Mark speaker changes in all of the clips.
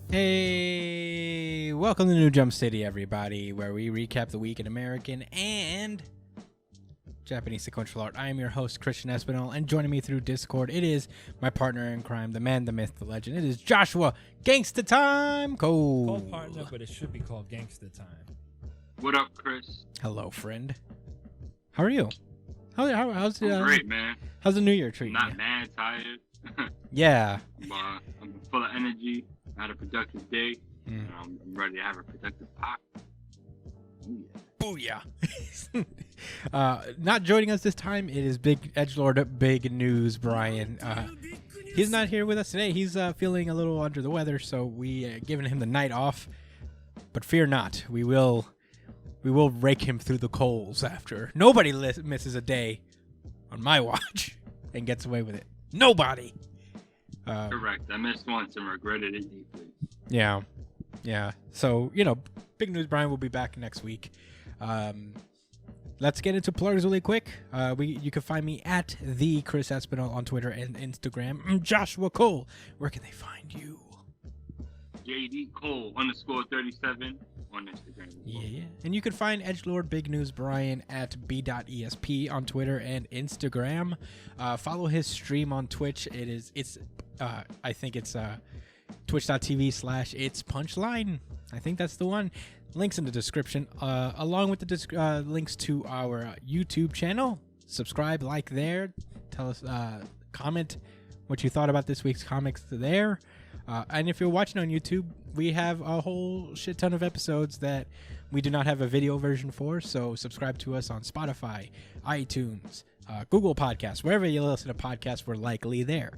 Speaker 1: Hey, welcome to New Jump City, everybody, where we recap the week in American and Japanese sequential art. I am your host, Christian Espinal, and joining me through Discord, it is my partner in crime, the man, the myth, the legend. It is Joshua Gangsta Time Cole.
Speaker 2: Called partner, but it should be called Gangsta Time.
Speaker 3: What up, Chris?
Speaker 1: Hello, friend. How are you? How's
Speaker 3: great, man.
Speaker 1: How's the New Year treating
Speaker 3: I'm
Speaker 1: you?
Speaker 3: not mad, tired.
Speaker 1: Yeah.
Speaker 3: I'm full of energy. I had a productive day.
Speaker 1: Mm.
Speaker 3: I'm ready to have a productive pop.
Speaker 1: Booyah. Not joining us this time, it is Big Edgelord, Big News Brian. He's not here with us today. He's feeling a little under the weather, so we giving him the night off. But fear not, we will rake him through the coals after. Nobody misses a day on my watch and gets away with it. Nobody.
Speaker 3: Correct. I missed once and regretted it deeply.
Speaker 1: Yeah. So, Big News Brian will be back next week. Let's get into plugs really quick. You can find me at the Chris Espinal on Twitter and Instagram. Joshua Cole, where can they find you?
Speaker 3: JD Cole _37 on Instagram.
Speaker 1: Yeah. And you can find Edgelord Big News Brian at b.esp on Twitter and Instagram. Follow his stream on Twitch. I think it's twitch.tv/it's punchline. I think that's the one. Links in the description, along with the links to our YouTube channel. Subscribe, like there. Tell us, comment what you thought about this week's comics there. And if you're watching on YouTube, we have a whole shit ton of episodes that we do not have a video version for. So subscribe to us on Spotify, iTunes, Google Podcasts, wherever you listen to podcasts, we're likely there.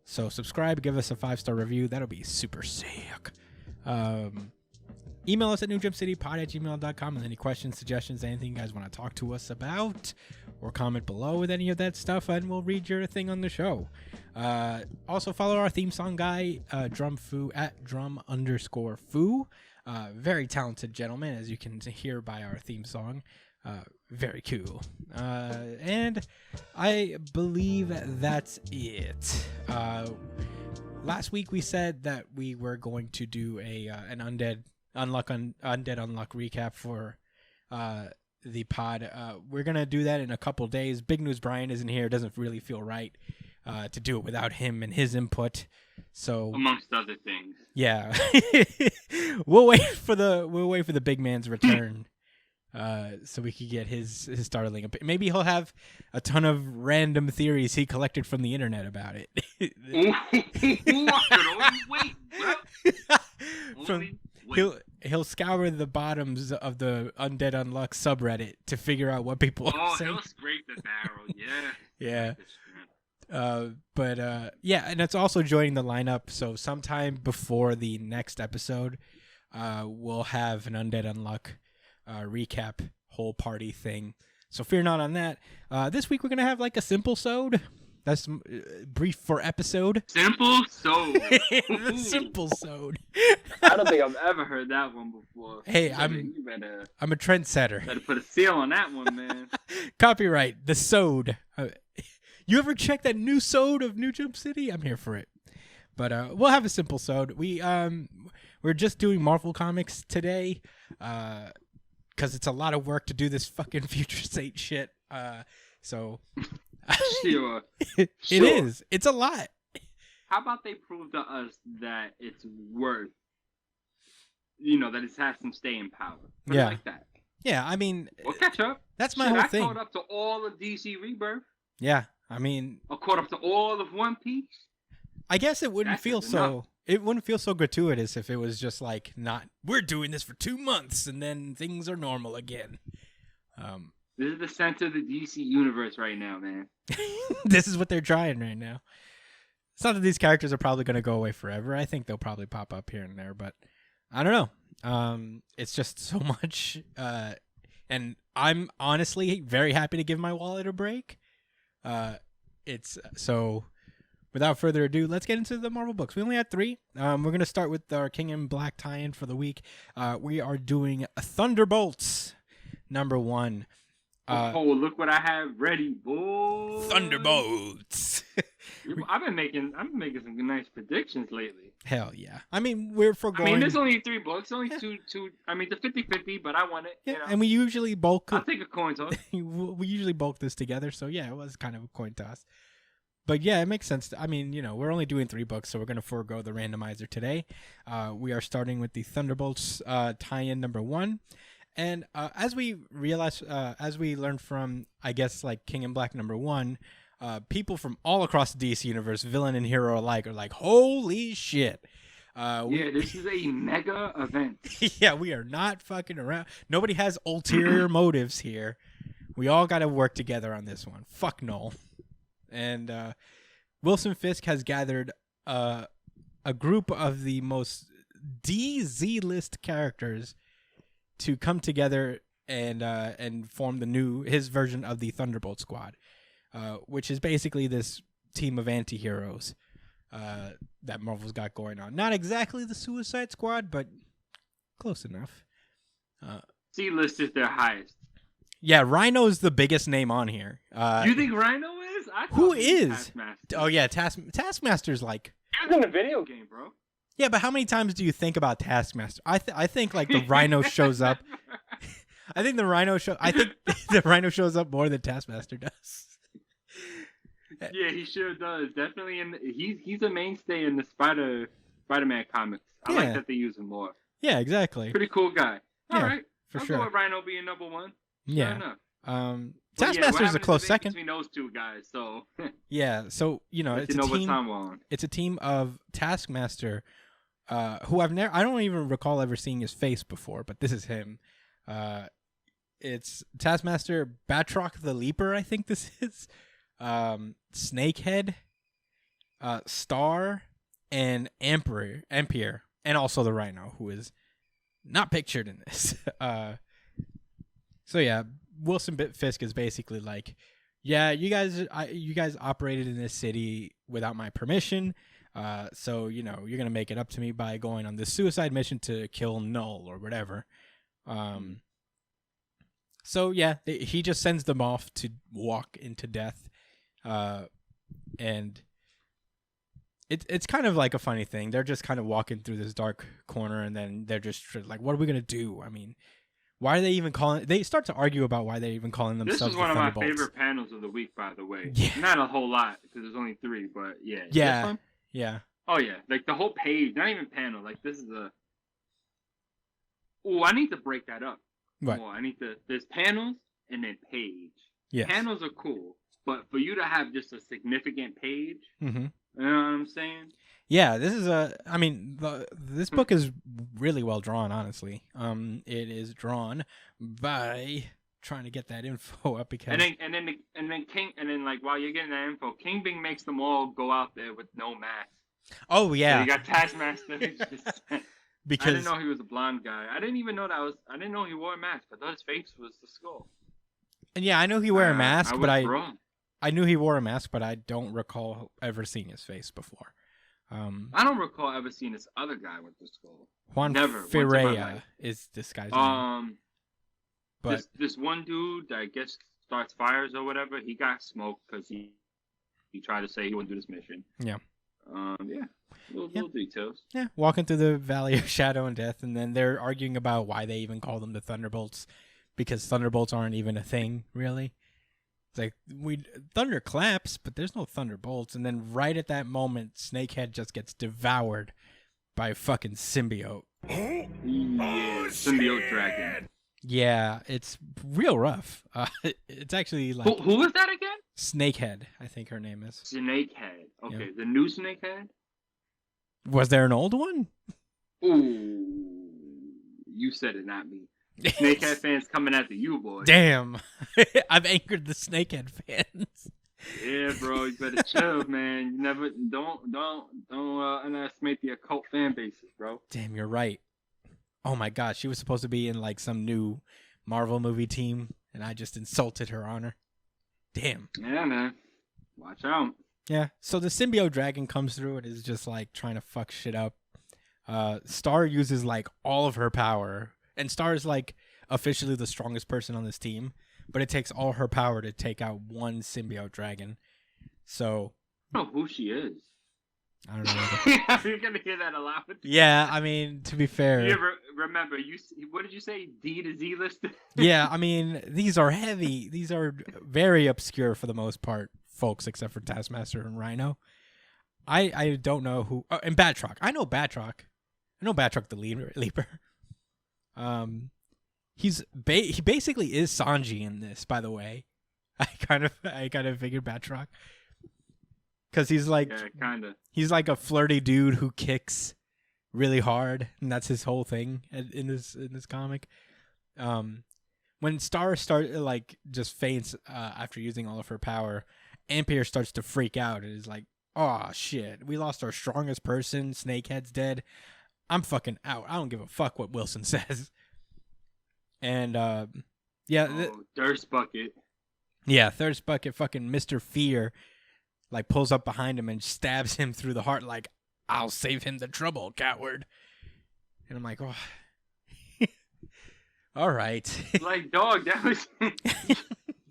Speaker 1: So subscribe, give us a 5-star review. That'll be super sick. Email us at newjumpcitypod@gmail.com with any questions, suggestions, anything you guys want to talk to us about, or comment below with any of that stuff, and we'll read your thing on the show. Also follow our theme song guy, DrumFoo at drum_foo. Very talented gentleman, as you can hear by our theme song. Very cool. And I believe that's it. Last week we said that we were going to do an Undead Unluck recap for the pod. We're gonna do that in a couple days. Big News Brian isn't here. It doesn't really feel right to do it without him and his input. So
Speaker 3: amongst other things.
Speaker 1: Yeah. we'll wait for the big man's return. So we could get his startling opinion. Maybe he'll have a ton of random theories he collected from the internet about it. He'll scour the bottoms of the Undead Unluck subreddit to figure out what people are saying.
Speaker 3: He'll scrape the barrel,
Speaker 1: yeah. Yeah, and it's also joining the lineup. So sometime before the next episode, we'll have an Undead Unluck recap whole party thing. So fear not on that. This week we're gonna have like a simple Sode. That's brief for episode.
Speaker 3: Simple Sode.
Speaker 1: The simple Sode.
Speaker 3: I don't think I've ever heard that one before.
Speaker 1: Hey, I'm a trendsetter.
Speaker 3: Better put a seal on that one, man.
Speaker 1: Copyright the Sode. You ever check that new Sode of New Jump City? I'm here for it. But we'll have a simple Sode. We're just doing Marvel comics today. Because it's a lot of work to do this fucking Future State shit. So
Speaker 3: Sure.
Speaker 1: It is. It's a lot.
Speaker 3: How about they prove to us that it's worth, that it has some staying power. Put it like that.
Speaker 1: Yeah, I mean,
Speaker 3: we'll catch up.
Speaker 1: That's my whole thing.
Speaker 3: I caught up to all of DC Rebirth.
Speaker 1: Yeah, I mean,
Speaker 3: I caught up to all of One Piece.
Speaker 1: I guess it wouldn't feel so. It wouldn't feel so gratuitous if it was just like we're doing this for 2 months and then things are normal again.
Speaker 3: This is the center of the DC universe right now, man.
Speaker 1: This is what they're trying right now. It's not that these characters are probably going to go away forever. I think they'll probably pop up here and there, but I don't know. It's just so much. And I'm honestly very happy to give my wallet a break. It's so. Without further ado, let's get into the Marvel books. We only had 3. We're going to start with our King in Black tie-in for the week. We are doing Thunderbolts, #1.
Speaker 3: Look what I have ready, boy.
Speaker 1: Thunderbolts.
Speaker 3: I've been making some nice predictions lately.
Speaker 1: Hell yeah. I mean, we're foregoing.
Speaker 3: I mean, there's only 3 books, only two. I mean, the 50-50, but I won it.
Speaker 1: Yeah,
Speaker 3: You know?
Speaker 1: and we usually bulk.
Speaker 3: I'll take a coin toss.
Speaker 1: We usually bulk this together, so yeah, it was kind of a coin toss. But yeah, it makes sense. I mean, we're only doing 3 books, so we're going to forego the randomizer today. We are starting with the Thunderbolts tie-in number 1. And as we realize, as we learned from, I guess, like King in Black number 1, people from all across the DC universe, villain and hero alike, are like, holy shit.
Speaker 3: This is a mega event.
Speaker 1: Yeah, we are not fucking around. Nobody has ulterior motives here. We all got to work together on this one. Fuck Null. And Wilson Fisk has gathered a group of the most DZ list characters to come together and form his version of the Thunderbolt Squad, which is basically this team of anti-heroes that Marvel's got going on. Not exactly the Suicide Squad, but close enough.
Speaker 3: C-list is their highest.
Speaker 1: Yeah, Rhino's the biggest name on here.
Speaker 3: You think Rhino is?
Speaker 1: Who is?
Speaker 3: Taskmaster.
Speaker 1: Oh yeah, Taskmaster's like.
Speaker 3: He's in a video game, bro.
Speaker 1: Yeah, but how many times do you think about Taskmaster? I think like the Rhino shows up. I think the Rhino shows up more than Taskmaster does.
Speaker 3: Yeah, he sure does. Definitely, he's a mainstay in the Spider-Man comics. I like that they use him more.
Speaker 1: Yeah, exactly.
Speaker 3: Pretty cool guy. All right,
Speaker 1: for
Speaker 3: I'll
Speaker 1: sure.
Speaker 3: go with Rhino being number 1.
Speaker 1: Yeah.
Speaker 3: Fair enough.
Speaker 1: Taskmaster's a close second
Speaker 3: between those 2 guys. So
Speaker 1: yeah, so it's a team.
Speaker 3: What time we're on.
Speaker 1: It's a team of Taskmaster, who I don't even recall ever seeing his face before, but this is him. It's Taskmaster, Batroc the Leaper, I think this is. Snakehead, Star, and Ampere, and also the Rhino, who is not pictured in this. So yeah, Wilson Fisk is basically like, yeah, you guys operated in this city without my permission, so you're gonna make it up to me by going on this suicide mission to kill Null or whatever. So yeah, he just sends them off to walk into death. And it's kind of like a funny thing. They're just kind of walking through this dark corner, and then they're just like, what are we gonna do? I mean, why are they even calling? They start to argue about why they're even calling themselves.
Speaker 3: This is one of my
Speaker 1: Thunderbolts.
Speaker 3: favorite panels of the week, by the way.
Speaker 1: Yeah.
Speaker 3: Not a whole lot because there's only 3, but yeah.
Speaker 1: Yeah. Yeah.
Speaker 3: Oh yeah, like the whole page, not even panel. Like this is a. Oh, I need to break that up.
Speaker 1: What?
Speaker 3: More. There's panels and then page.
Speaker 1: Yeah.
Speaker 3: Panels are cool, but for you to have just a significant page,
Speaker 1: Mm-hmm.
Speaker 3: you know what I'm saying?
Speaker 1: Yeah, this is this book is really well drawn, honestly. It is drawn by trying to get that info up because
Speaker 3: and then King, and then like while you're getting that info, King Bing makes them all go out there with no mask.
Speaker 1: Oh yeah.
Speaker 3: So you got Taskmaster.
Speaker 1: Because
Speaker 3: I didn't know he was a blonde guy. I didn't even know I didn't know he wore a mask. I thought his face was the skull.
Speaker 1: And yeah, I know he wore a mask, but I knew he wore a mask, but I don't recall ever seeing his face before.
Speaker 3: I don't recall ever seeing this other guy with the skull.
Speaker 1: Juan Ferreira is this guy's name. But
Speaker 3: this one dude that I guess starts fires or whatever, he got smoked because he tried to say he wouldn't do this mission.
Speaker 1: Yeah.
Speaker 3: Yeah. Little details.
Speaker 1: Yeah, walking through the Valley of Shadow and Death, and then they're arguing about why they even call them the Thunderbolts, because Thunderbolts aren't even a thing, really. It's like, thunder claps, but there's no Thunderbolts. And then right at that moment, Snakehead just gets devoured by a fucking symbiote.
Speaker 3: Yeah, symbiote dragon.
Speaker 1: Yeah, it's real rough. It's actually like...
Speaker 3: Who is that again?
Speaker 1: Snakehead, I think her name is.
Speaker 3: Snakehead. Okay,
Speaker 1: Yeah.
Speaker 3: The new Snakehead?
Speaker 1: Was there an old one?
Speaker 3: Ooh, you said it, not me. Snakehead fans coming after you, boy.
Speaker 1: Damn. I've angered the Snakehead fans.
Speaker 3: Yeah, bro, you better chill, man. You don't underestimate the occult fan bases, bro.
Speaker 1: Damn, you're right. Oh my gosh, she was supposed to be in like some new Marvel movie team, and I just insulted her honor. Damn.
Speaker 3: Yeah, man. Watch out.
Speaker 1: Yeah, so the symbiote dragon comes through and is just like trying to fuck shit up. Star uses like all of her power, and Star is like officially the strongest person on this team, but it takes all her power to take out one symbiote dragon. So
Speaker 3: don't know who she is.
Speaker 1: I don't know.
Speaker 3: You're gonna hear that a lot.
Speaker 1: Yeah, I mean, to be fair.
Speaker 3: You ever remember? What did you say? D to Z list?
Speaker 1: Yeah, I mean, these are heavy. These are very obscure for the most part, folks, except for Taskmaster and Rhino. I don't know who. Oh, and Batroc. I know Batroc. I know Batroc the Leaper. He basically is Sanji in this, by the way. I kind of figured Batroc. Because he's like,
Speaker 3: yeah, kind of.
Speaker 1: He's like a flirty dude who kicks really hard, and that's his whole thing in this comic. When Star just faints after using all of her power, Ampere starts to freak out and is like, "Oh shit, we lost our strongest person. Snakehead's dead. I'm fucking out. I don't give a fuck what Wilson says." And
Speaker 3: Thirst Bucket.
Speaker 1: Yeah, Thirst Bucket, fucking Mr. Fear, like pulls up behind him and stabs him through the heart, like, "I'll save him the trouble, coward." And I'm like, oh, all right.
Speaker 3: Like, dog, that was. Do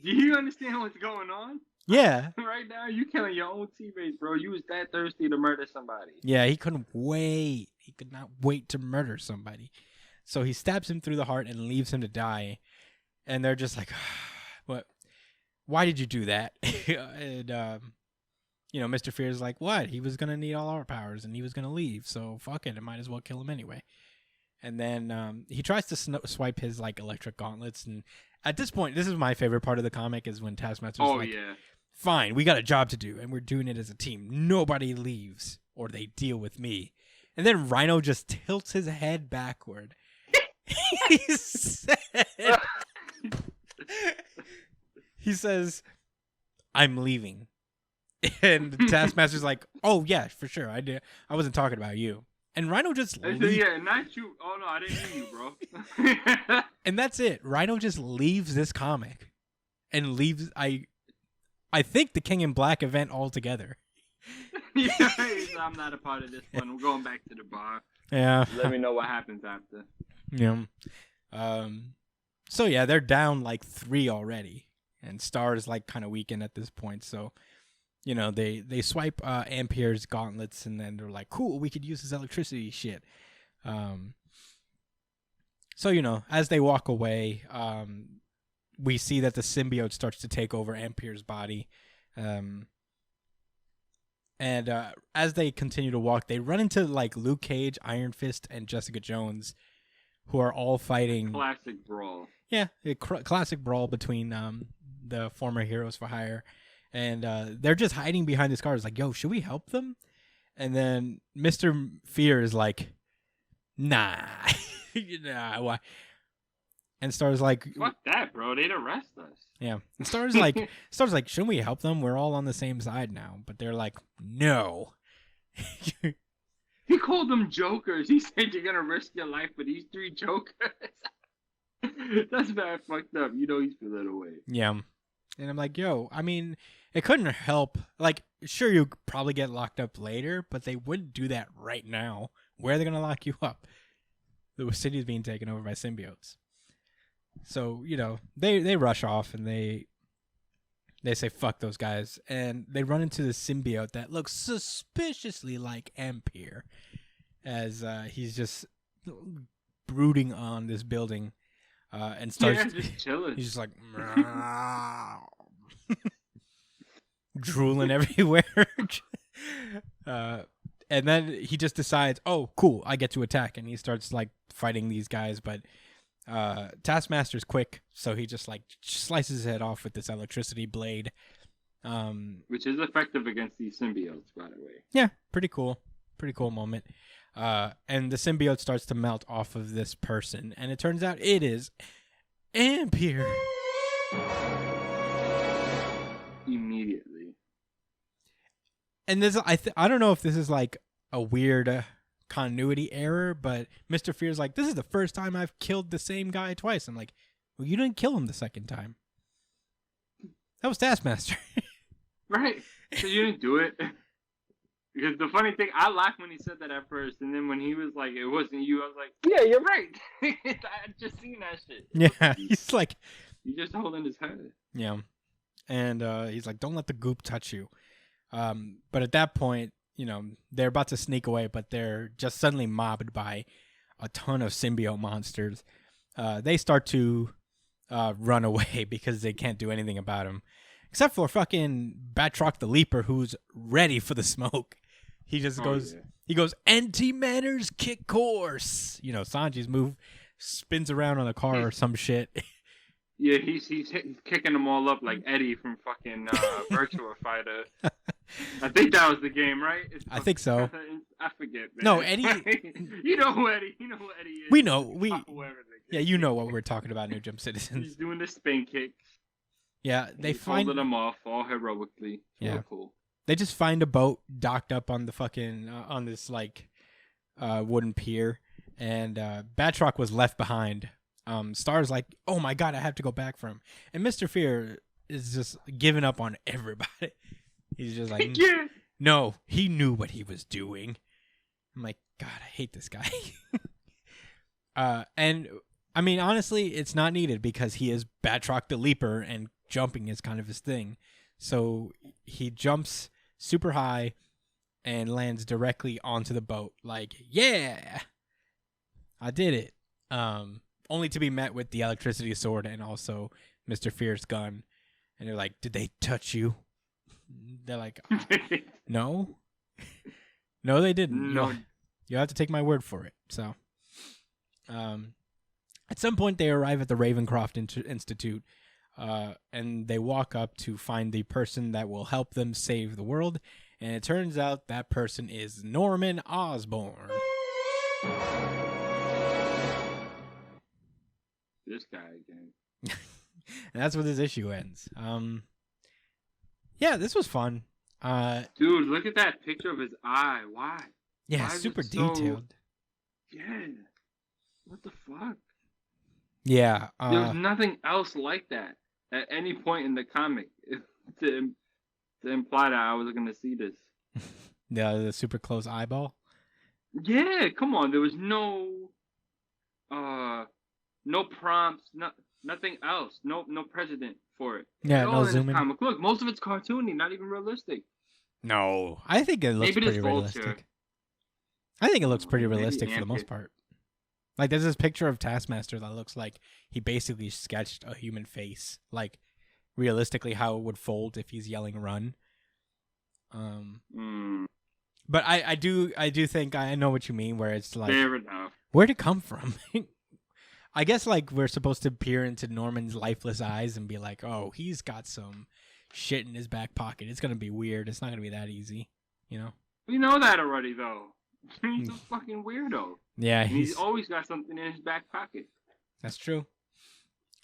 Speaker 3: you understand what's going on?
Speaker 1: Yeah.
Speaker 3: Right now, you killing your own teammates, bro. You was that thirsty to murder somebody.
Speaker 1: Yeah, he couldn't wait. He could not wait to murder somebody. So he stabs him through the heart and leaves him to die. And they're just like, "What? Why did you do that?" And Mr. Fear's like, "What? He was gonna need all our powers, and he was gonna leave. So fuck it. I might as well kill him anyway." And then he tries to swipe his like electric gauntlets. And at this point, this is my favorite part of the comic, is when Taskmaster's like,
Speaker 3: yeah.
Speaker 1: "Fine, we got a job to do, and we're doing it as a team. Nobody leaves, or they deal with me." And then Rhino just tilts his head backward. He says, "I'm leaving." And Taskmaster's like, "Oh yeah, for sure. I did. I wasn't talking about you." And Rhino just leaves.
Speaker 3: Yeah, not you. Oh no, I didn't mean you, bro.
Speaker 1: And that's it. Rhino just leaves this comic, and leaves. I think the King in Black event altogether.
Speaker 3: Yeah, I'm not a part of this one. We're going back to the bar.
Speaker 1: Yeah.
Speaker 3: Let me know what happens after.
Speaker 1: Yeah. So yeah, they're down like 3 already, and Star is like kind of weakened at this point. So, they swipe Ampere's gauntlets, and then they're like, "Cool, we could use this electricity shit." So as they walk away, we see that the symbiote starts to take over Ampere's body. And as they continue to walk, they run into like Luke Cage, Iron Fist, and Jessica Jones, who are all fighting.
Speaker 3: Classic brawl.
Speaker 1: Yeah, a classic brawl between the former Heroes for Hire, and they're just hiding behind this car. It's like, "Yo, should we help them?" And then Mr. Fear is like, "Nah, nah, why?" And Star's like,
Speaker 3: "Fuck that, bro. They'd arrest us."
Speaker 1: Yeah, and Star's like, "Shouldn't we help them? We're all on the same side now." But they're like, "No."
Speaker 3: He called them jokers. He said, "You're gonna risk your life for these 3 jokers." That's bad fucked up. He's feeling away.
Speaker 1: Yeah. And I'm like, yo, I mean, it couldn't help. Like, sure, you probably get locked up later, but they wouldn't do that right now. Where are they going to lock you up? The city's being taken over by symbiotes. So, they rush off and they say, fuck those guys. And they run into the symbiote that looks suspiciously like Ampere, as he's just brooding on this building. And starts
Speaker 3: just chilling.
Speaker 1: He's just like drooling everywhere. And then he just decides, "Oh, cool, I get to attack," and he starts like fighting these guys. But Taskmaster's quick, so he just like slices his head off with this electricity blade,
Speaker 3: which is effective against these symbiotes, by the way.
Speaker 1: Yeah, pretty cool moment. And the symbiote starts to melt off of this person, and it turns out it is Ampere.
Speaker 3: Immediately.
Speaker 1: And this, I don't know if this is like a weird continuity error, but Mr. Fear's like, "This is the first time I've killed the same guy twice." I'm like, "Well, you didn't kill him the second time. That was Taskmaster."
Speaker 3: Right. So you didn't do it. Because the funny thing, I laughed when he said that at first, and then when he was like, "It wasn't you," I was like, "Yeah, you're right." I just seen that shit.
Speaker 1: Yeah, he's like,
Speaker 3: he's just holding his head.
Speaker 1: Yeah, and he's like, "Don't let the goop touch you." But at that point, they're about to sneak away, but they're just suddenly mobbed by a ton of symbiote monsters. They start to run away because they can't do anything about him, except for fucking Batroc the Leaper, who's ready for the smoke. He just goes, he goes, anti-manners kick course. Sanji's move spins around on the car or some shit.
Speaker 3: Yeah, he's kicking them all up like Eddie from fucking Virtua Fighter. I think that was the game, right?
Speaker 1: I think so.
Speaker 3: I forget. Man.
Speaker 1: No, Eddie.
Speaker 3: You know who Eddie is.
Speaker 1: We know. Yeah, you know what we're talking about, New Jump Citizens.
Speaker 3: He's doing the spin kicks.
Speaker 1: Yeah, they find
Speaker 3: them off all heroically.
Speaker 1: Yeah,
Speaker 3: cool.
Speaker 1: They just find a boat docked up on the fucking on this wooden pier, and Batroc was left behind. Star's like, oh my god, I have to go back for him, and Mr. Fear is just giving up on everybody. He's just like,
Speaker 3: yeah.
Speaker 1: No, he knew what he was doing. I'm like, God, I hate this guy. And I mean, honestly, it's not needed because he is Batroc the Leaper, and jumping is kind of his thing. So he jumps super high and lands directly onto the boat. Like, yeah, I did it. Only to be met with the electricity sword and also Mr. Fear's gun. And they're like, did they touch you? They're like, no. No, they didn't.
Speaker 3: No.
Speaker 1: You'll have to take my word for it. So, at some point, they arrive at the Ravencroft Institute, and they walk up to find the person that will help them save the world. And it turns out that person is Norman Osborn.
Speaker 3: This guy again.
Speaker 1: And that's where this issue ends. Yeah, this was fun.
Speaker 3: Dude, look at that picture of his eye. Why?
Speaker 1: Yeah,
Speaker 3: Why
Speaker 1: super detailed.
Speaker 3: Yeah. What the fuck?
Speaker 1: Yeah.
Speaker 3: There was nothing else like that at any point in the comic to imply that I was going to see this.
Speaker 1: The super close eyeball?
Speaker 3: Yeah, come on. There was no prompts, nothing else. No precedent for it.
Speaker 1: Yeah, no zoom in.
Speaker 3: Comic. Look, most of it's cartoony, not even realistic.
Speaker 1: No, I think it looks pretty realistic. I think it looks pretty realistic for the most part. Like, there's this picture of Taskmaster that looks like he basically sketched a human face, like realistically how it would fold if he's yelling "run." But I do think I know what you mean, where it's like,
Speaker 3: fair enough.
Speaker 1: Where'd it come from? I guess like we're supposed to peer into Norman's lifeless eyes and be like, oh, he's got some shit in his back pocket. It's gonna be weird. It's not gonna be that easy,
Speaker 3: We know that already, though. He's a fucking weirdo.
Speaker 1: Yeah,
Speaker 3: he's always got something in his back pocket.
Speaker 1: That's true.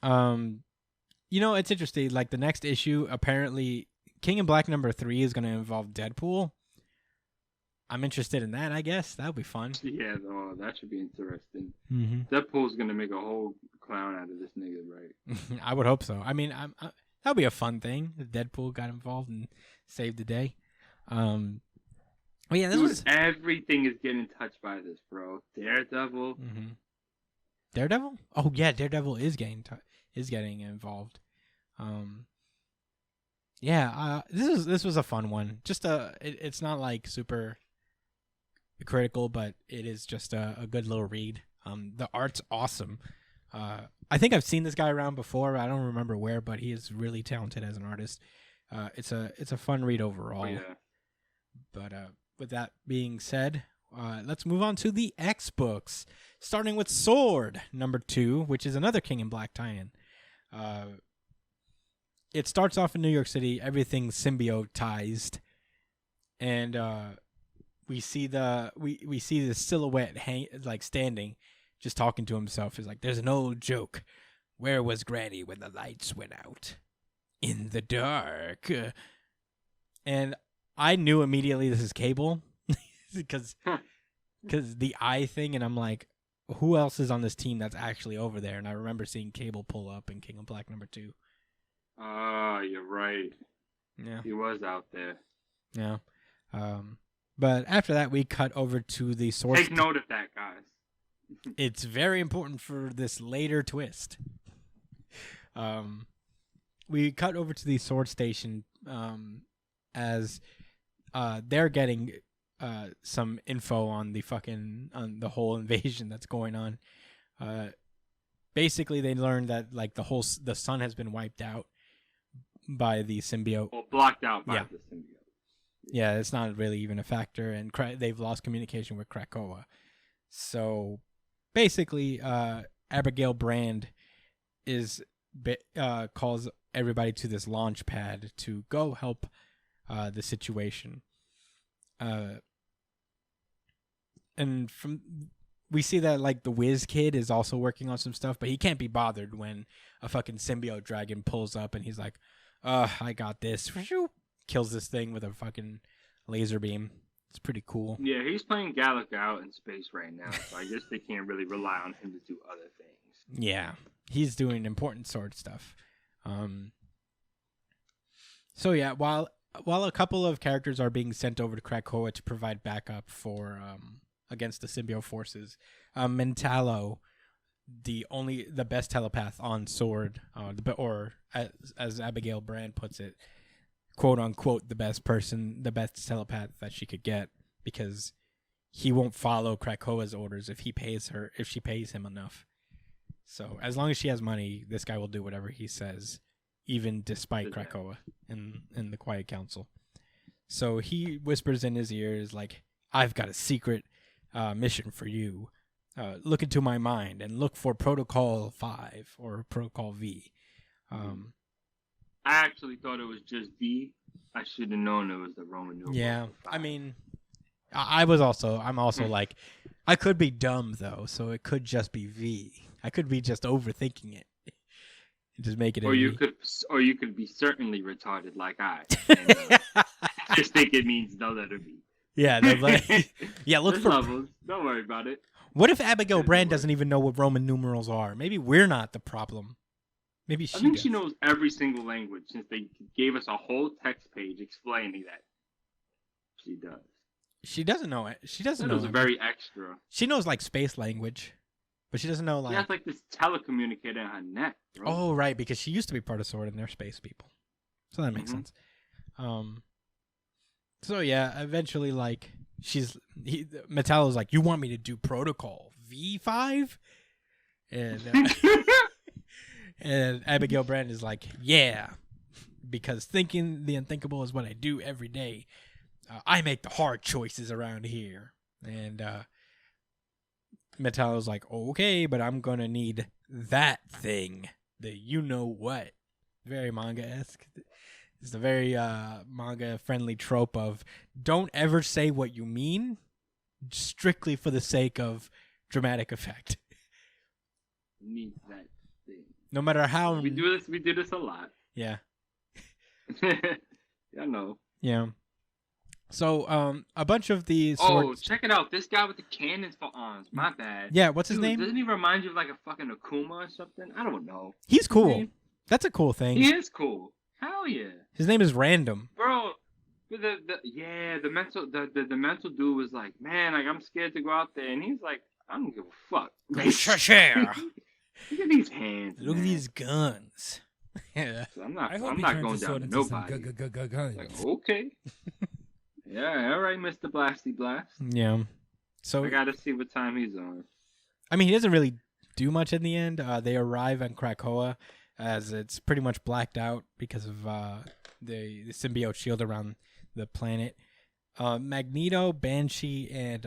Speaker 1: It's interesting. Like, the next issue, apparently, King in Black #3 is gonna involve Deadpool. I'm interested in that, I guess. That would be fun.
Speaker 3: Yeah, that should be interesting.
Speaker 1: Mm-hmm.
Speaker 3: Deadpool's going to make a whole clown out of this nigga, right?
Speaker 1: I would hope so. I mean, that would be a fun thing if Deadpool got involved and saved the day. But yeah,
Speaker 3: everything is getting touched by this, bro. Daredevil.
Speaker 1: Mm-hmm. Daredevil? Oh, yeah, Daredevil is getting involved. This was a fun one. Just it's not like super critical, but it is just a good little read. The art's awesome. I think I've seen this guy around before. I don't remember where, but he is really talented as an artist. It's a fun read overall.
Speaker 3: Oh, yeah.
Speaker 1: But with that being said, let's move on to the X books, starting with S.W.O.R.D. #2, which is another King in Black tie-in. It starts off in New York City. Everything's symbiote-tized, and we see the silhouette standing, just talking to himself. He's like, "There's an old joke. Where was Granny when the lights went out? In the dark." And I knew immediately this is Cable because the eye thing, and I'm like, who else is on this team that's actually over there? And I remember seeing Cable pull up in King of Black #2.
Speaker 3: Oh, you're right.
Speaker 1: Yeah.
Speaker 3: He was out there.
Speaker 1: Yeah. But after that, we cut over to the source.
Speaker 3: Take note of that, guys.
Speaker 1: It's very important for this later twist. We cut over to the S.W.O.R.D. station as they're getting some info on the whole invasion that's going on. Basically, they learned that like the sun has been wiped out by the symbiote.
Speaker 3: Well, blocked out by the symbiote.
Speaker 1: Yeah, it's not really even a factor, and they've lost communication with Krakoa. So basically, Abigail Brand calls everybody to this launch pad to go help the situation. And we see that like the Wiz Kid is also working on some stuff, but he can't be bothered when a fucking symbiote dragon pulls up and he's like, I got this. Kills this thing with a fucking laser beam. It's pretty cool.
Speaker 3: Yeah, he's playing Galaga out in space right now, so I guess they can't really rely on him to do other things.
Speaker 1: Yeah, he's doing important sword stuff. So yeah, while a couple of characters are being sent over to Krakoa to provide backup for against the symbiote forces, Mentalo, the best telepath on S.W.O.R.D, or as Abigail Brand puts it, quote unquote, the best telepath that she could get, because he won't follow Krakoa's orders if she pays him enough. So as long as she has money, this guy will do whatever he says, even despite Krakoa and the Quiet Council. So he whispers in his ears like, I've got a secret mission for you. Look into my mind and look for Protocol 5 or Protocol V.
Speaker 3: I actually thought it was just V. I should have known it was the Roman numeral.
Speaker 1: Yeah, I mean, I'm also like, I could be dumb though, so it could just be V. I could be just overthinking it. Just make it.
Speaker 3: Or you could be certainly retarded like I. And, just think it means the letter V.
Speaker 1: Yeah, yeah. Look for
Speaker 3: levels. Don't worry about it.
Speaker 1: What if Abigail Brand doesn't even know what Roman numerals are? Maybe we're not the problem. Maybe she.
Speaker 3: I think she knows every single language since they gave us a whole text page explaining that. She does.
Speaker 1: She doesn't know it. She doesn't know.
Speaker 3: It was very extra.
Speaker 1: She knows like space language, but she doesn't know like.
Speaker 3: She has like this telecommunicator in her neck, bro.
Speaker 1: Oh right, because she used to be part of S.W.O.R.D and they're space people, so that makes sense. So yeah, eventually like Metallo's like, you want me to do Protocol V5, and. And Abigail Brand is like, yeah, because thinking the unthinkable is what I do every day. I make the hard choices around here. And Metallo's like, okay, but I'm going to need that thing. The you-know-what. Very manga-esque. It's a very manga-friendly trope of don't ever say what you mean strictly for the sake of dramatic effect.
Speaker 3: Need that.
Speaker 1: No matter how
Speaker 3: we do this a lot.
Speaker 1: Yeah.
Speaker 3: I know.
Speaker 1: Yeah. So a bunch of these.
Speaker 3: Check it out! This guy with the cannons for arms. My bad.
Speaker 1: Yeah, what's his name?
Speaker 3: Doesn't he remind you of like a fucking Akuma or something? I don't know.
Speaker 1: He's cool. That's a cool thing.
Speaker 3: He is cool. Hell yeah.
Speaker 1: His name is Random.
Speaker 3: Bro, the mental dude was like, man, like I'm scared to go out there, and he's like, I don't give a fuck. Look at these hands.
Speaker 1: Look at these guns.
Speaker 3: Yeah. So I'm not going down to nobody. Like, okay. Yeah, all right, Mr. Blasty Blast.
Speaker 1: Yeah. So
Speaker 3: I gotta see what time he's on.
Speaker 1: I mean, he doesn't really do much in the end. They arrive on Krakoa as it's pretty much blacked out because of the symbiote shield around the planet. Magneto, Banshee, and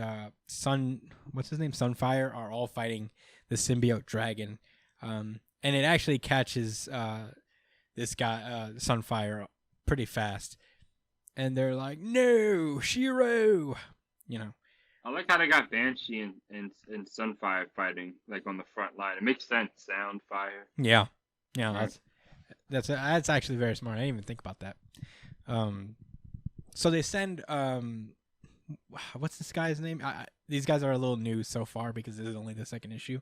Speaker 1: Sunfire are all fighting the symbiote dragon, and it actually catches this guy Sunfire pretty fast, and they're like, "No, Shiro," you know.
Speaker 3: I like how they got Banshee and Sunfire fighting like on the front line. It makes sense. Sound, fire.
Speaker 1: Yeah, that's actually very smart. I didn't even think about that. So they send what's this guy's name? These guys are a little new so far because this is only the second issue.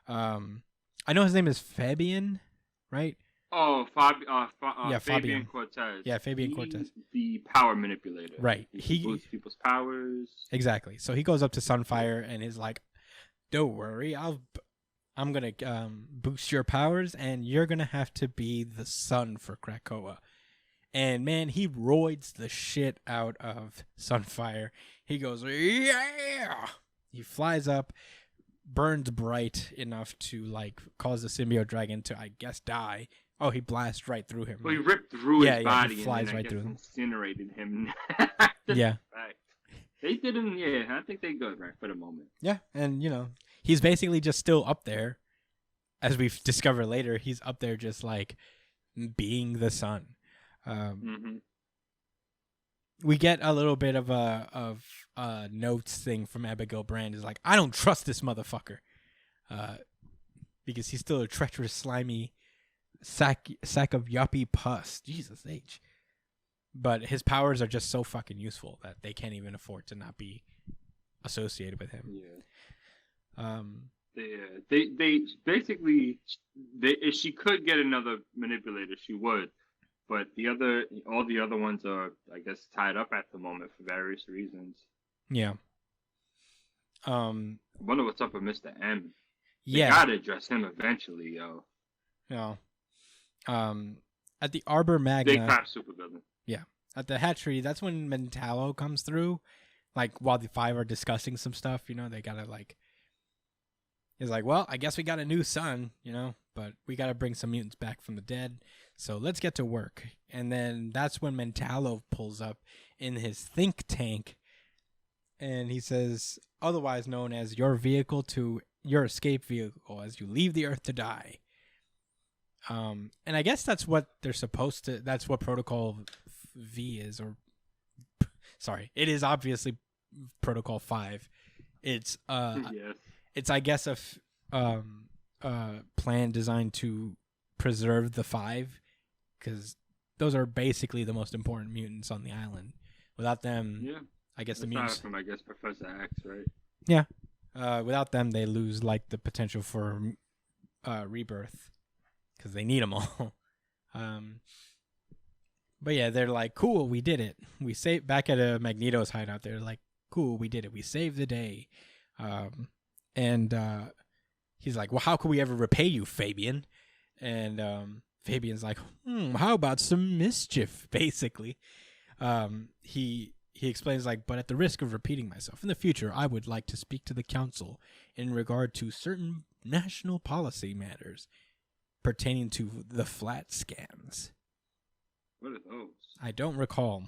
Speaker 1: I know his name is Fabian, right?
Speaker 3: Oh,
Speaker 1: Fabian.
Speaker 3: Fabian Cortez.
Speaker 1: Yeah, Fabian Cortez.
Speaker 3: The power manipulator.
Speaker 1: Right.
Speaker 3: He boosts people's powers.
Speaker 1: Exactly. So he goes up to Sunfire and is like, "Don't worry, I'm gonna boost your powers, and you're gonna have to be the sun for Krakoa." And man, he roids the shit out of Sunfire. He goes, yeah! He flies up, burns bright enough to like cause the symbiote dragon to, I guess, die. Oh, he blasts right through him.
Speaker 3: Well, he ripped through his body
Speaker 1: he flies
Speaker 3: and then,
Speaker 1: right through him.
Speaker 3: Incinerated him.
Speaker 1: Yeah.
Speaker 3: Right. They didn't, yeah, I think they good right for the moment.
Speaker 1: Yeah, and you know, he's basically just still up there. As we discover later, he's up there just like being the sun. We get a little bit of a notes thing from Abigail Brand. Is like, I don't trust this motherfucker, because he's still a treacherous, slimy sack of yuppie pus. Jesus H. But his powers are just so fucking useful that they can't even afford to not be associated with him.
Speaker 3: Yeah. They basically, if she could get another manipulator, she would. But all the other ones are, I guess, tied up at the moment for various reasons.
Speaker 1: Yeah.
Speaker 3: I wonder what's up with Mr. M.
Speaker 1: Yeah.
Speaker 3: They gotta address him eventually, yo.
Speaker 1: No. At the Arbor Magna.
Speaker 3: Big crap supervillain.
Speaker 1: Yeah. At the hatchery, that's when Mentallo comes through. Like, while the five are discussing some stuff, you know, they gotta, like... He's like, well, I guess we got a new son, you know, but we gotta bring some mutants back from the dead, so let's get to work. And then that's when Mentallo pulls up in his think tank, and he says, otherwise known as your escape vehicle as you leave the Earth to die. And I guess that's what they're supposed to, that's what Protocol V is, or, sorry, it is obviously Protocol 5. It's,
Speaker 3: Yes.
Speaker 1: It's, I guess, a plan designed to preserve the five, because those are basically the most important mutants on the island. Without them,
Speaker 3: yeah,
Speaker 1: I guess the mutants...
Speaker 3: from, I guess, Professor X, right?
Speaker 1: Yeah. Without them, they lose, like, the potential for rebirth, because they need them all. But yeah, they're like, cool, we did it. We saved... Back at Magneto's hideout, they're like, cool, we did it. We saved the day. And he's like, well, how can we ever repay you, Fabian? And Fabian's like, how about some mischief, basically. He explains, like, but at the risk of repeating myself, in the future, I would like to speak to the council in regard to certain national policy matters pertaining to the flat scans.
Speaker 3: What are those?
Speaker 1: I don't recall.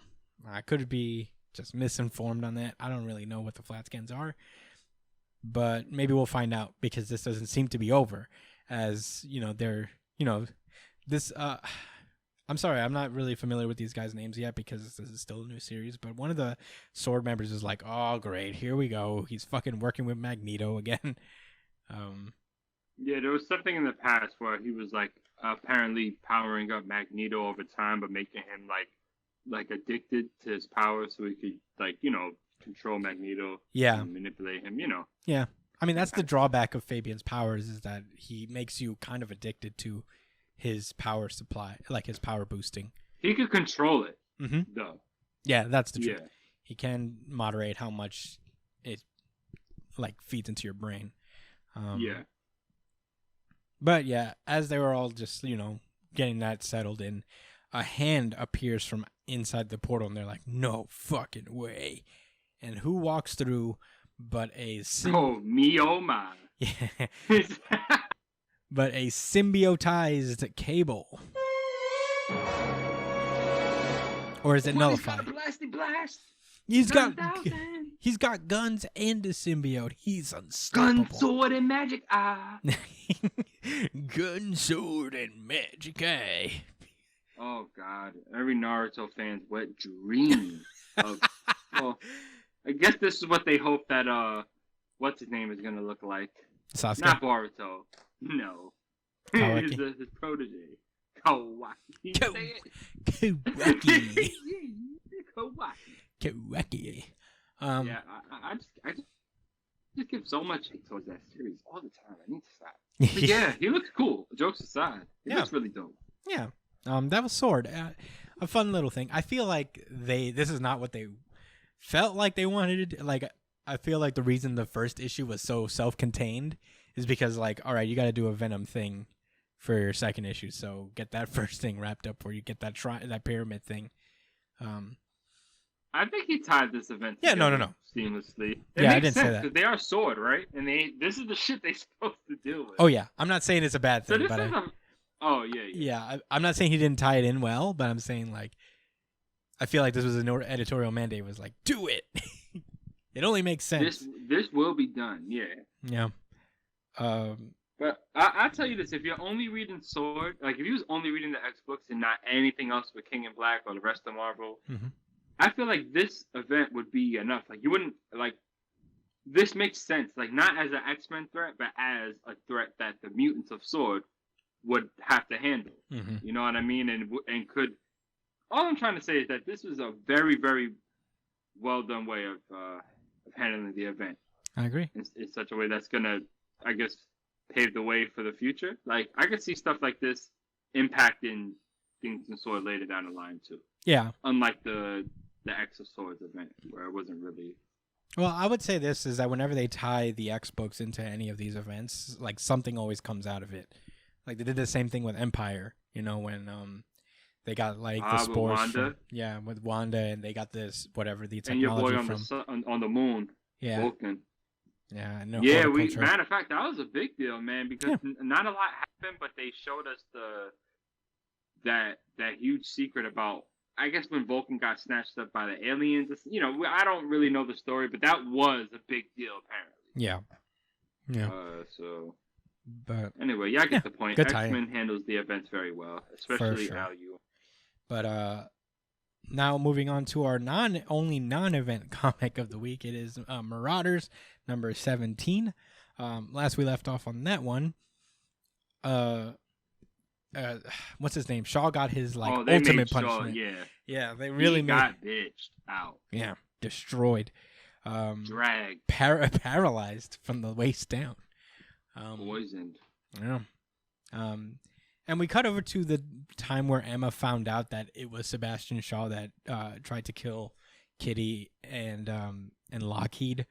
Speaker 1: I could be just misinformed on that. I don't really know what the flat scans are. But maybe we'll find out, because this doesn't seem to be over. As, you know, they're, you know, this, I'm sorry, I'm not really familiar with these guys' names yet, because this is still a new series, but one of the S.W.O.R.D members is like, oh, great, here we go. He's fucking working with Magneto again.
Speaker 3: Yeah, there was something in the past where he was, like, apparently powering up Magneto over time, but making him, like addicted to his power so he could, like, you know, control Magneto.
Speaker 1: Yeah.
Speaker 3: And manipulate him, you know.
Speaker 1: Yeah. I mean, that's the drawback of Fabian's powers, is that he makes you kind of addicted to his power supply, like his power boosting.
Speaker 3: He could control it,
Speaker 1: Mm-hmm.
Speaker 3: though.
Speaker 1: Yeah, that's the truth.
Speaker 3: Yeah.
Speaker 1: He can moderate how much it, like, feeds into your brain.
Speaker 3: Yeah.
Speaker 1: But yeah, as they were all just, you know, getting that settled in, a hand appears from inside the portal, and they're like, no fucking way. And who walks through but a...
Speaker 3: Oh, me, oh my.
Speaker 1: Yeah. But a symbiotized Cable. Or is it nullified? He's got guns and a symbiote. He's unstoppable.
Speaker 3: Gun, sword, and magic eye.
Speaker 1: Gun, sword, and magic eye.
Speaker 3: Oh God! Every Naruto fan's wet dream of. Well, I guess this is what they hope that what's his name is gonna look like.
Speaker 1: Sasuke.
Speaker 3: Not Boruto. No.
Speaker 1: Kawaki.
Speaker 3: his protege. Kawaki.
Speaker 1: Kawaki.
Speaker 3: Kawaki.
Speaker 1: Kawaki.
Speaker 3: Yeah, I just give so much hate towards that series all the time. I need to stop. But yeah, he looks cool. Jokes aside, he looks really dope.
Speaker 1: Yeah. That was S.W.O.R.D. A fun little thing. I feel like this is not what they felt like they wanted to do. Like, I feel like the reason the first issue was so self-contained is because, like, all right, you got to do a Venom thing for your second issue. So get that first thing wrapped up, where you get that that pyramid thing.
Speaker 3: I think he tied this event.
Speaker 1: Yeah, no.
Speaker 3: Seamlessly.
Speaker 1: I didn't say that.
Speaker 3: Because they are S.W.O.R.D, right? And this is the shit they're supposed to deal with.
Speaker 1: Oh yeah, I'm not saying it's a bad thing.
Speaker 3: So this is Oh yeah.
Speaker 1: Yeah, I'm not saying he didn't tie it in well, but I'm saying like, I feel like this was an editorial mandate. Was like, do it. It only makes sense.
Speaker 3: This will be done. Yeah.
Speaker 1: Yeah.
Speaker 3: But I'll tell you this: if you're only reading S.W.O.R.D, like if you was only reading the X books and not anything else with King in Black or the rest of Marvel, I feel like this event would be enough. Like you wouldn't like. This makes sense, like not as an X-Men threat, but as a threat that the mutants of S.W.O.R.D would have to handle. You know what I mean? And could. All I'm trying to say is that this was a very, very well done way of handling the event.
Speaker 1: I agree.
Speaker 3: In such a way that's gonna, I guess, pave the way for the future. Like I could see stuff like this impacting things in S.W.O.R.D later down the line too.
Speaker 1: Yeah.
Speaker 3: Unlike the X of S.W.O.R.D event where it wasn't really.
Speaker 1: Well, I would say this is that whenever they tie the X books into any of these events, like something always comes out of it. Like they did the same thing with Empire, you know, when they got like the spores with Wanda, and they got this whatever the technology
Speaker 3: and your boy on the moon, Vulcan.
Speaker 1: Yeah, no.
Speaker 3: Yeah, matter of fact, that was a big deal, man, because not a lot happened, but they showed us that huge secret about, I guess, when Vulcan got snatched up by the aliens. You know, I don't really know the story, but that was a big deal, apparently.
Speaker 1: Yeah. But
Speaker 3: anyway, I get the point. X-Men handles the events very well, especially Al Ewing.
Speaker 1: But now moving on to our non-event comic of the week, it is Marauders number 17. Last we left off on that one, what's his name? Shaw got his ultimate punishment. Yeah, they really
Speaker 3: got bitched out.
Speaker 1: Yeah, destroyed,
Speaker 3: dragged,
Speaker 1: paralyzed from the waist down.
Speaker 3: Poisoned.
Speaker 1: Yeah. And we cut over to the time where Emma found out that it was Sebastian Shaw that tried to kill Kitty and Lockheed.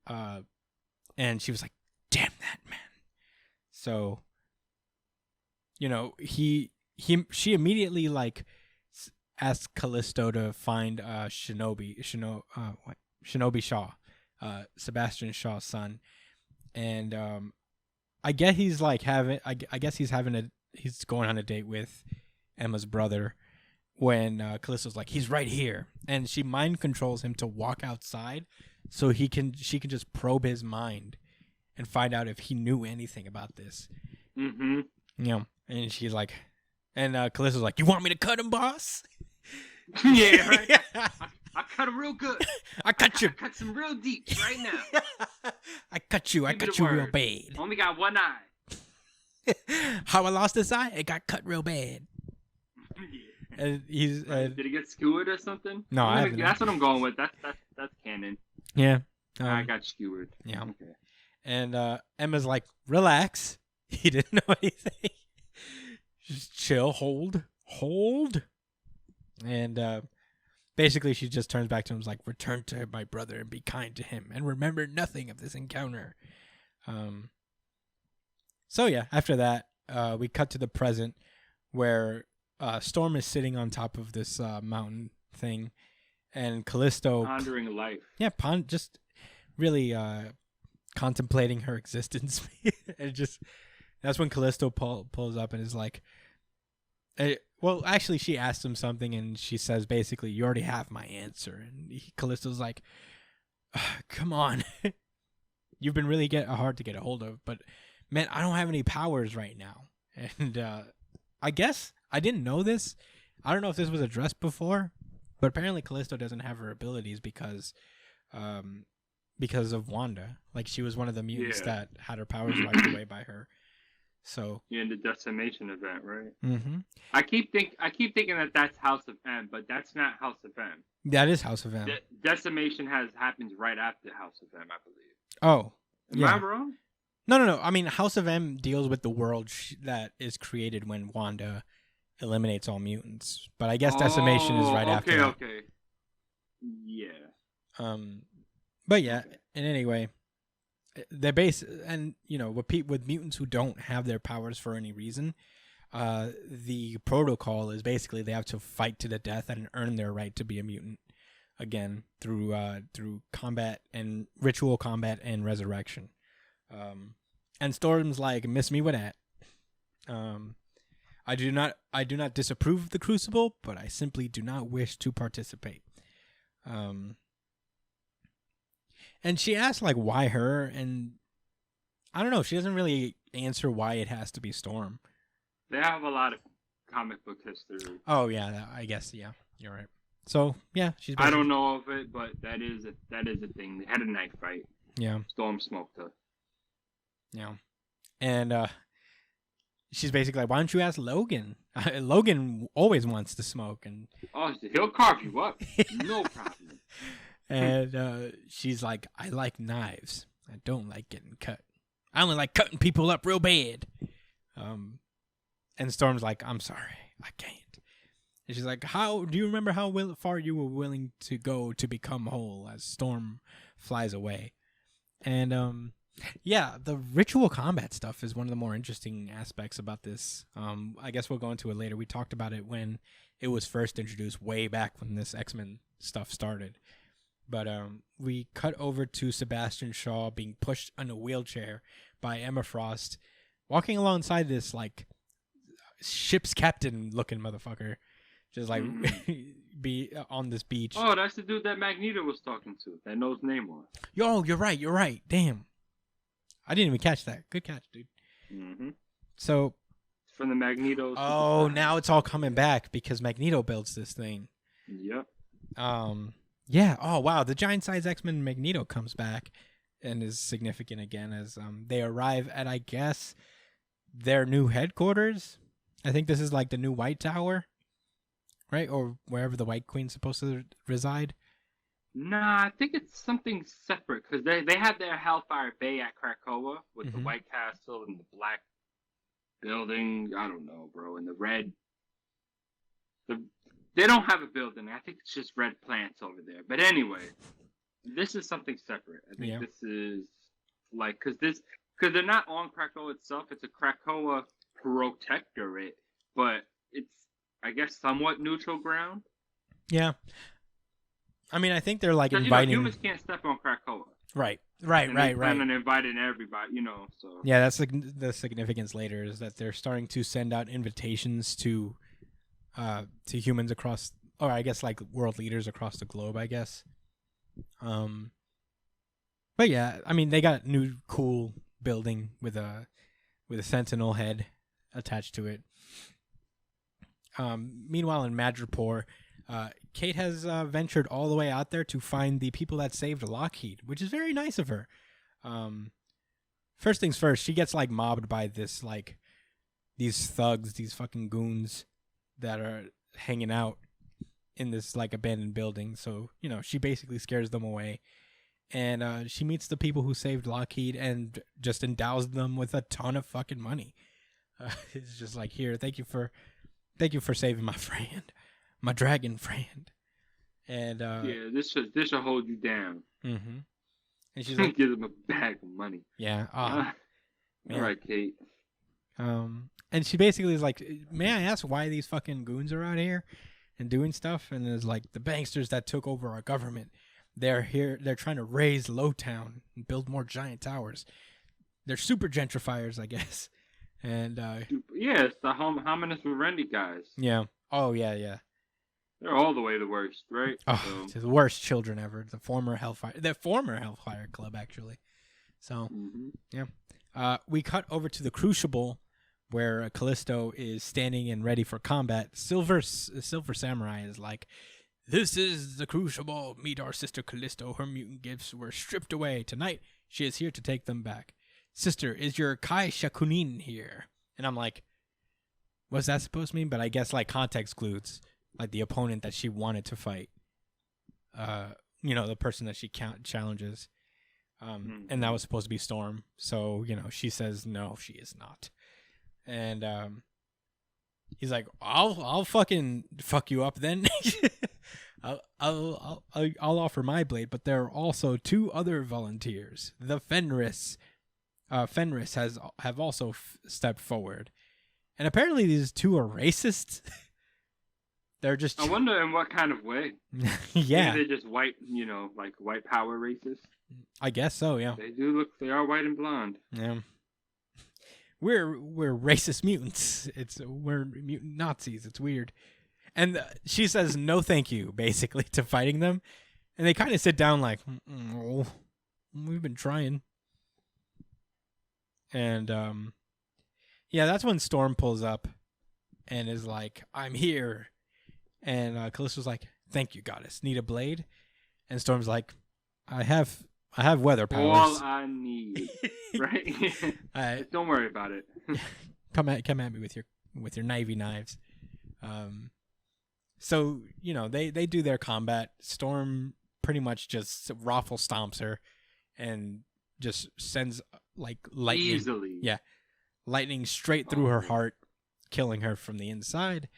Speaker 1: And she was like, "Damn that man!" So, you know, she immediately like asked Callisto to find Shinobi Shaw, Sebastian Shaw's son, and I guess he's like he's going on a date with Emma's brother when Callisto's like, he's right here, and she mind controls him to walk outside so she can just probe his mind and find out if he knew anything about this. You know, and she's like, and Callisto's like, "You want me to cut him, boss?"
Speaker 3: Yeah, right. I cut him real good.
Speaker 1: I cut you.
Speaker 3: I cut some real deep right now.
Speaker 1: I cut you real bad.
Speaker 3: Only got one eye.
Speaker 1: How I lost this eye? It got cut real bad.
Speaker 3: Yeah.
Speaker 1: And he's
Speaker 3: did he get skewered or something?
Speaker 1: No,
Speaker 3: that's what I'm going with. That's canon.
Speaker 1: Yeah.
Speaker 3: I got skewered.
Speaker 1: Yeah.
Speaker 3: Okay.
Speaker 1: And Emma's like, "Relax." He didn't know anything. Just chill, hold. And basically she just turns back to him and is like, "Return to my brother and be kind to him and remember nothing of this encounter." So yeah, after that, we cut to the present where Storm is sitting on top of this mountain thing, and Callisto
Speaker 3: pondering life.
Speaker 1: Yeah, just really contemplating her existence. And that's when Callisto pulls up and is like, well, actually, she asked him something, and she says basically, "You already have my answer." And Callisto's like, "Come on, you've been really hard to get a hold of, but man, I don't have any powers right now." And I guess I didn't know this. I don't know if this was addressed before, but apparently Callisto doesn't have her abilities because of Wanda. Like, she was one of the mutants that had her powers wiped away by her. So
Speaker 3: in the decimation event, right?
Speaker 1: Mm-hmm.
Speaker 3: I keep thinking that that's House of M, but that's not House of M.
Speaker 1: That is House of M.
Speaker 3: Decimation happens right after House of M, I believe.
Speaker 1: Oh,
Speaker 3: am I wrong?
Speaker 1: No. I mean, House of M deals with the world that is created when Wanda eliminates all mutants. But I guess Decimation is right after that.
Speaker 3: Okay. Yeah.
Speaker 1: But yeah, and anyway, they're base, and with mutants who don't have their powers for any reason, the protocol is basically they have to fight to the death and earn their right to be a mutant again through combat and ritual combat and resurrection. And Storm's like, miss me with that. I do not disapprove of the Crucible, but I simply do not wish to participate. And she asked, like, why her? And I don't know. She doesn't really answer why it has to be Storm.
Speaker 3: They have a lot of comic book history.
Speaker 1: Oh, yeah. I guess, yeah. You're right. So, yeah.
Speaker 3: I don't know of it, but that is a thing. They had a knife fight.
Speaker 1: Yeah.
Speaker 3: Storm smoked her.
Speaker 1: Yeah. And she's basically like, why don't you ask Logan? Logan always wants to smoke. And
Speaker 3: he'll carve you up. No problem.
Speaker 1: And she's like, I like knives. I don't like getting cut. I only like cutting people up real bad. And Storm's like, I'm sorry, I can't. And she's like, do you remember how far you were willing to go to become whole? As Storm flies away. And yeah, the ritual combat stuff is one of the more interesting aspects about this. I guess we'll go into it later. We talked about it when it was first introduced way back when this X-Men stuff started. But we cut over to Sebastian Shaw being pushed in a wheelchair by Emma Frost, walking alongside this like ship's captain looking motherfucker, just like be on this beach.
Speaker 3: Oh, that's the dude that Magneto was talking to. That knows Namor.
Speaker 1: Yo, you're right. Damn, I didn't even catch that. Good catch, dude.
Speaker 3: Mm-hmm.
Speaker 1: So
Speaker 3: from the Magneto.
Speaker 1: Oh, now it's all coming back because Magneto builds this thing.
Speaker 3: Yep.
Speaker 1: Yeah. Oh, wow. The giant size X-Men Magneto comes back and is significant again as they arrive at, I guess, their new headquarters. I think this is like the new White Tower, right? Or wherever the White Queen's supposed to reside.
Speaker 3: Nah, I think it's something separate because they had their Hellfire Bay at Krakoa with the White Castle and the Black Building. I don't know, bro. And the red. They don't have a building. I think it's just red plants over there. But anyway, this is something separate. I think this is like because they're not on Krakoa itself. It's a Krakoa protectorate, but it's I guess somewhat neutral ground.
Speaker 1: Yeah, I mean I think they're like inviting.
Speaker 3: Humans can't step on Krakoa.
Speaker 1: Right.
Speaker 3: And inviting everybody, So
Speaker 1: yeah, that's the significance later is that they're starting to send out invitations to humans across, or I guess like world leaders across the globe, I guess. But yeah, I mean they got a new cool building with a sentinel head attached to it. Meanwhile in Madripoor, Kate has ventured all the way out there to find the people that saved Lockheed, which is very nice of her. First things first, she gets like mobbed by these thugs, these fucking goons that are hanging out in this like abandoned building. So, she basically scares them away. And she meets the people who saved Lockheed and just endows them with a ton of fucking money. It's just like, here, thank you for saving my friend, my dragon friend. And
Speaker 3: this should hold you down.
Speaker 1: Mm-hmm. And she's like,
Speaker 3: give them a bag of money.
Speaker 1: Yeah.
Speaker 3: All right, Kate.
Speaker 1: And she basically is like, may I ask why these fucking goons are out here and doing stuff? And there's like the banksters that took over our government. They're here. They're trying to raise Lowtown and build more giant towers. They're super gentrifiers, I guess. And
Speaker 3: it's the Hominus Vivendi guys.
Speaker 1: Yeah. Oh yeah.
Speaker 3: They're all the way the worst, right?
Speaker 1: Oh, the worst children ever. The former Hellfire Club, actually. So, yeah. We cut over to the Crucible, where Callisto is standing and ready for combat. Silver Samurai is like, "This is the Crucible. Meet our sister Callisto. Her mutant gifts were stripped away. Tonight, she is here to take them back. Sister, is your Kai Shakunin here?" And I'm like, what's that supposed to mean? But I guess like context clues. Like the opponent that she wanted to fight, the person that she challenges, and that was supposed to be Storm. So she says no, she is not, and he's like, I'll fucking fuck you up then. I'll offer my blade, but there are also 2 other volunteers. The Fenris. Fenris have also stepped forward, and apparently these 2 are racist. They're just.
Speaker 3: I wonder in what kind of way.
Speaker 1: Yeah,
Speaker 3: maybe they're just white, like white power racist.
Speaker 1: I guess so. Yeah,
Speaker 3: they do look. They are white and blonde.
Speaker 1: Yeah, we're racist mutants. We're mutant Nazis. It's weird. And she says no, thank you, basically, to fighting them, and they kind of sit down like, oh, we've been trying. And yeah, that's when Storm pulls up and is like, I'm here. And Callisto's like, thank you, goddess. Need a blade? And Storm's like, I have weather powers.
Speaker 3: All I need, right? Don't worry about it.
Speaker 1: come at me with your knivey knives. So they do their combat. Storm pretty much just raffle stomps her, and just sends like lightning.
Speaker 3: Easily.
Speaker 1: Yeah, lightning straight through her heart, killing her from the inside.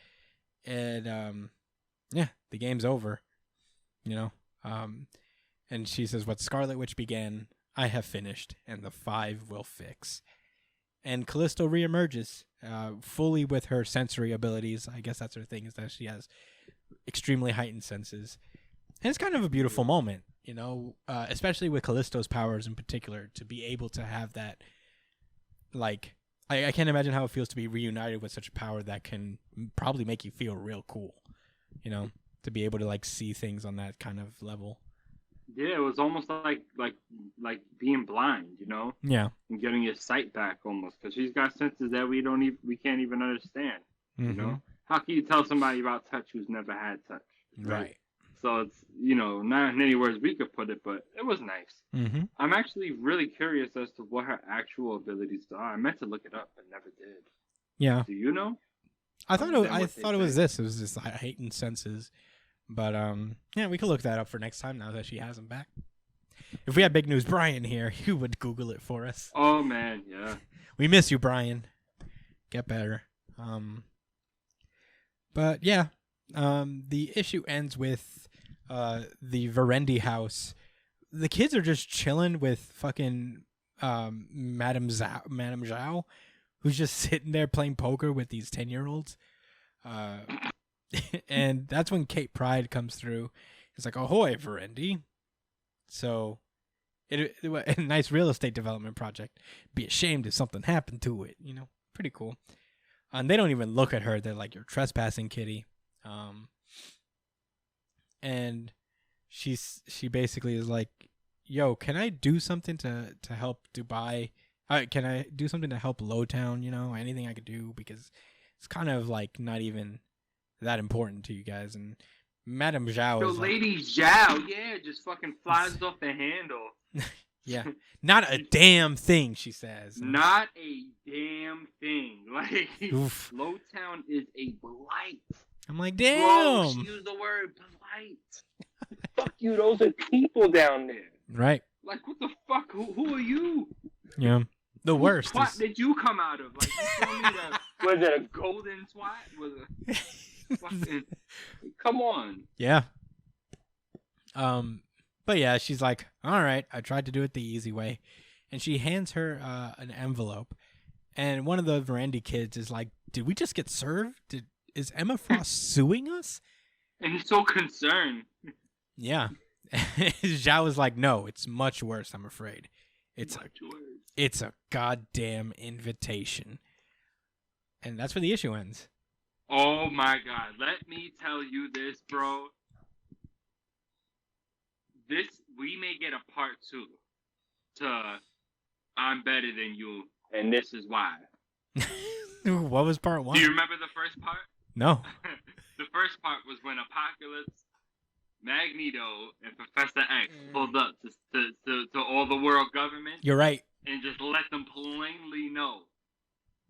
Speaker 1: And yeah, the game's over. And she says, what Scarlet Witch began, I have finished, and the 5 will fix. And Callisto reemerges, fully with her sensory abilities. I guess that's her thing, is that she has extremely heightened senses. And it's kind of a beautiful moment, especially with Callisto's powers in particular, to be able to have that, like, I can't imagine how it feels to be reunited with such a power that can probably make you feel real cool, to be able to, like, see things on that kind of level.
Speaker 3: Yeah, it was almost like being blind,
Speaker 1: Yeah.
Speaker 3: And getting your sight back almost, because she's got senses that we can't even understand.
Speaker 1: Mm-hmm.
Speaker 3: How can you tell somebody about touch who's never had touch?
Speaker 1: Right.
Speaker 3: So it's not in any words we could put it, but it was nice.
Speaker 1: Mm-hmm.
Speaker 3: I'm actually really curious as to what her actual abilities are. I meant to look it up, but never did.
Speaker 1: Yeah.
Speaker 3: Do you know?
Speaker 1: I thought it was this. It was just heightened senses. But yeah, we could look that up for next time now that she has him back. If we had Big News Brian here, he would Google it for us.
Speaker 3: Oh man, yeah.
Speaker 1: We miss you, Brian. Get better. But yeah, the issue ends with the Verendi house. The kids are just chilling with fucking Madame Zhao, who's just sitting there playing poker with these 10-year-olds. And that's when Kate Pride comes through. It's like, ahoy, Verendi. So, it a nice real estate development project. Be ashamed if something happened to it. Pretty cool. And they don't even look at her. They're like, you're trespassing, kitty. And she basically is like, yo, can I do something to help Dubai? Can I do something to help Lowtown? Anything I could do, because it's kind of like not even that important to you guys. And Madame Zhao is
Speaker 3: Lady Zhao, yeah, just fucking flies off the handle.
Speaker 1: Yeah, not a damn thing, she says.
Speaker 3: Not a damn thing. Like,
Speaker 1: Oof.
Speaker 3: Lowtown is a blight.
Speaker 1: I'm like, damn.
Speaker 3: Bro, she used the word blight. Fuck you, those are people down there.
Speaker 1: Right.
Speaker 3: Like, what the fuck? Who are you?
Speaker 1: Yeah. The worst.
Speaker 3: What did you come out of? Like, you told me that, was it a golden twat? Was it fucking, come on.
Speaker 1: Yeah. But yeah, she's like, all right, I tried to do it the easy way. And she hands her an envelope. And one of the Verendi kids is like, did we just get served? Is Emma Frost suing us?
Speaker 3: And he's so concerned.
Speaker 1: Yeah. Zhao is like, no, it's much worse, I'm afraid. It's a goddamn invitation. And that's where the issue ends.
Speaker 3: Oh my god, let me tell you this, bro. We may get a part 2 to I'm better than you, and this is why.
Speaker 1: What was part 1?
Speaker 3: Do you remember the first part?
Speaker 1: No.
Speaker 3: The first part was when Apocalypse, Magneto, and Professor X pulled up to all the world government.
Speaker 1: You're right.
Speaker 3: And just let them plainly know.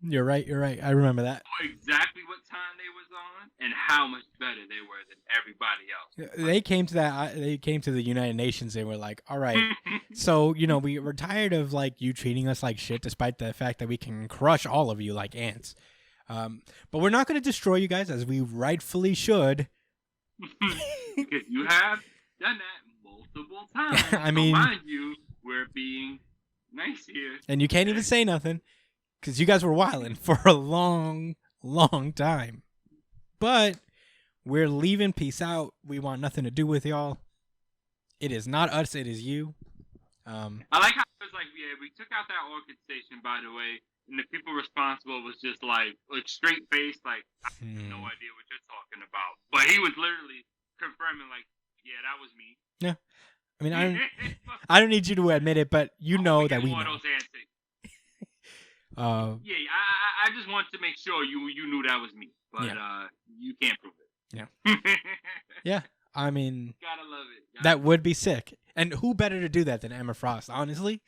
Speaker 1: You're right. I remember that.
Speaker 3: Exactly what time they was on and how much better they were than everybody else.
Speaker 1: They came to that. They came to the United Nations. They were like, all right, so, we're tired of, like, you treating us like shit, despite the fact that we can crush all of you like ants. But we're not going to destroy you guys, as we rightfully should.
Speaker 3: Because you have done that multiple times.
Speaker 1: I mean,
Speaker 3: so mind you, we're being nice here.
Speaker 1: And you can't even say nothing because you guys were wilding for a long, long time. But we're leaving. Peace out. We want nothing to do with y'all. It is not us. It is you.
Speaker 3: I like how it was like, yeah, we took out that orchid station, by the way, and the people responsible was just like straight faced, like, I have no idea what you're talking about. But he was literally confirming, like, yeah, that was me.
Speaker 1: Yeah. I mean, I don't need you to admit it, but you know that we know.
Speaker 3: Yeah, I just wanted to make sure you knew that was me, but you can't prove it.
Speaker 1: Yeah. Yeah. I mean,
Speaker 3: gotta love it.
Speaker 1: That would be sick. And who better to do that than Emma Frost? Honestly,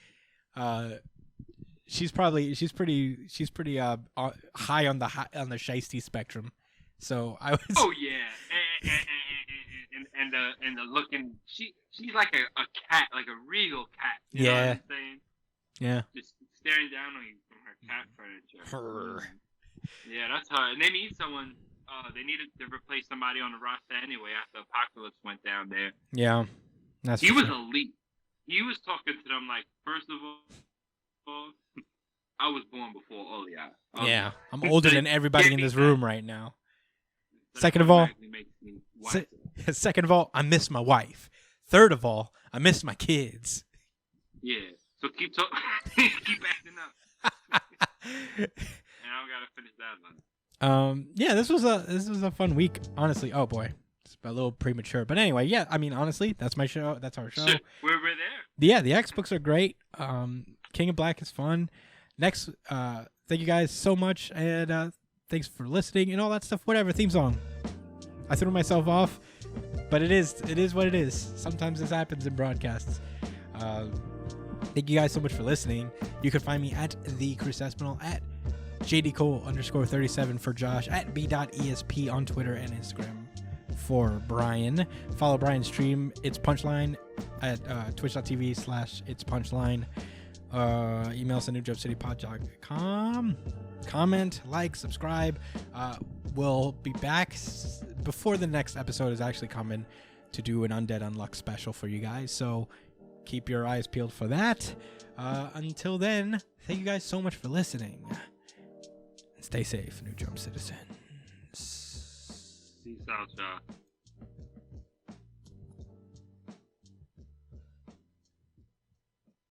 Speaker 1: she's pretty high on the shiesty spectrum. So I was.
Speaker 3: Oh yeah, and the looking, she's like a cat, like a regal cat. You know what I'm saying?
Speaker 1: Yeah.
Speaker 3: Just staring down on you from her cat furniture. Yeah, that's her. And they need someone. They needed to replace somebody on the roster anyway after Apocalypse went down there.
Speaker 1: Yeah,
Speaker 3: he was elite. He was talking to them like, first of all, I was born before all y'all.
Speaker 1: Yeah, I'm older than everybody in this room right now. Second of all, I miss my wife. Third of all, I miss my kids.
Speaker 3: Yeah, so keep acting up. And I don't gotta finish that one.
Speaker 1: Yeah, this was a fun week, honestly. Oh boy, it's a little premature, but anyway, yeah. I mean, honestly, that's my show. That's our show.
Speaker 3: We're there.
Speaker 1: Yeah, the X books are great. King of Black is fun. Next, thank you guys so much, and thanks for listening and all that stuff. Whatever theme song. I threw myself off, but it is what it is. Sometimes this happens in broadcasts. Thank you guys so much for listening. You can find me at the Chris Espinal, at JDCole_37 for Josh, at b.esp on Twitter and Instagram for Brian. Follow Brian's stream, It's Punchline, at twitch.tv/It's Punchline. Email us at newjumpcitypod.com. Comment, like, subscribe. We'll be back before the next episode is actually coming to do an Undead Unluck special for you guys. So keep your eyes peeled for that. Until then, thank you guys so much for listening. Stay safe, New Jump citizens.
Speaker 3: Peace out, y'all.